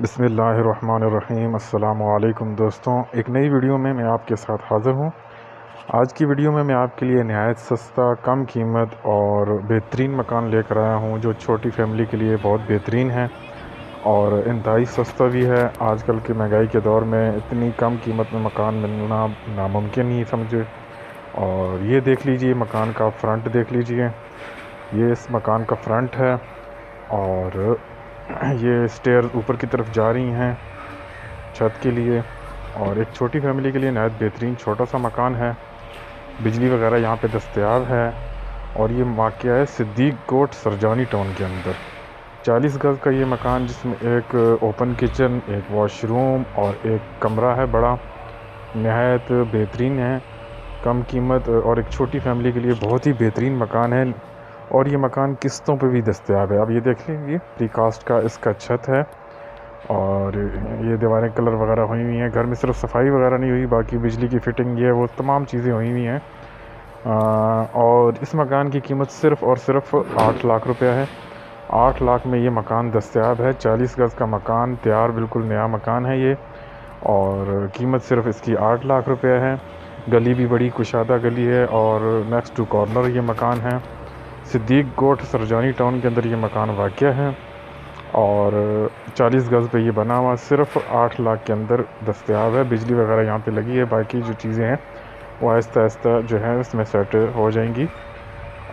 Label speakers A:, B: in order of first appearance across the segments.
A: बिस्मिल्लाहिर्रहमानिर्रहीम। अस्सलामु अलैकुम दोस्तों, एक नई वीडियो में मैं आपके साथ हाज़िर हूँ। आज की वीडियो में मैं आपके लिए नहायत सस्ता, कम कीमत और बेहतरीन मकान लेकर आया हूँ जो छोटी फैमिली के लिए बहुत बेहतरीन है और इंतहाई सस्ता भी है। आजकल की महंगाई के दौर में इतनी कम कीमत में मकान मिलना नामुमकिन ही समझे। और ये देख लीजिए, मकान का फ्रंट देख लीजिए, ये इस मकान का फ्रंट है और ये स्टेयर ऊपर की तरफ जा रही हैं छत के लिए। और एक छोटी फैमिली के लिए नहायत बेहतरीन छोटा सा मकान है। बिजली वगैरह यहाँ पे दस्तयाब है और ये वाक़या है सिद्दीक कोट सरजानी टाउन के अंदर। 40 गज़ का ये मकान जिसमें एक ओपन किचन, एक वॉशरूम और एक कमरा है बड़ा। नहायत बेहतरीन है, कम कीमत और एक छोटी फैमिली के लिए बहुत ही बेहतरीन मकान है। और ये मकान किस्तों पे भी दस्तयाब है। अब ये देख लीजिए, प्रीकास्ट का इसका छत है और ये दीवारें कलर वगैरह हुई हुई हैं। घर में सिर्फ सफाई वगैरह नहीं हुई, बाकी बिजली की फ़िटिंग ये वो तमाम चीज़ें हुई हुई हैं। और इस मकान की कीमत सिर्फ़ और सिर्फ 8 लाख रुपया है। 8 लाख में ये मकान दस्तयाब है। 40 गज़ का मकान, तैयार बिल्कुल नया मकान है ये और कीमत सिर्फ इसकी 8 लाख रुपये है। गली भी बड़ी कुशादा गली है और नेक्स्ट टू कॉर्नर ये मकान है। सिद्दीक कोट सरजानी टाउन के अंदर ये मकान वाक़या है और 40 गज़ पे ये बना हुआ सिर्फ 8 लाख के अंदर दस्तयाब है। बिजली वगैरह यहाँ पे लगी है, बाकी जो चीज़ें हैं वो आहिस्ता आहिस्ता जो है इसमें सेट हो जाएंगी।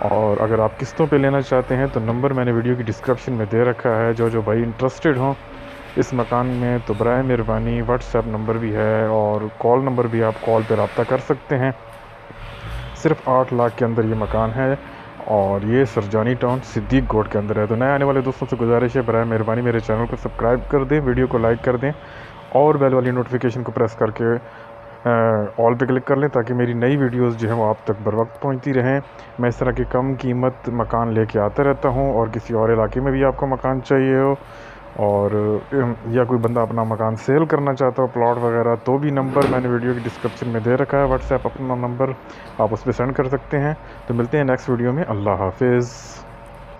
A: और अगर आप किस्तों पे लेना चाहते हैं तो नंबर मैंने वीडियो की डिस्क्रिप्शन में दे रखा है। जो भाई इंटरेस्टेड हों इस मकान में तो बराए मेहरबानी व्हाट्सएप नंबर भी है और कॉल नंबर भी, आप कॉल पर रब्ता कर सकते हैं। सिर्फ 8 लाख के अंदर ये मकान है और ये सरजानी टाउन सिद्दीक कोट के अंदर है। तो नए आने वाले दोस्तों से गुजारिश है, बराए मेहरबानी मेरे चैनल को सब्सक्राइब कर दें, वीडियो को लाइक कर दें और बेल वाली नोटिफिकेशन को प्रेस करके ऑल पे क्लिक कर लें ताकि मेरी नई वीडियोस जो हैं वो आप तक बर वक्त पहुँचती रहें। मैं इस तरह के कम कीमत मकान लेके आता रहता हूँ और किसी और इलाके में भी आपको मकान चाहिए हो और या कोई बंदा अपना मकान सेल करना चाहता हो, प्लॉट वगैरह, तो भी नंबर मैंने वीडियो की डिस्क्रिप्शन में दे रखा है। व्हाट्सएप अपना नंबर आप उस पर सेंड कर सकते हैं। तो मिलते हैं नेक्स्ट वीडियो में। अल्लाह हाफिज़।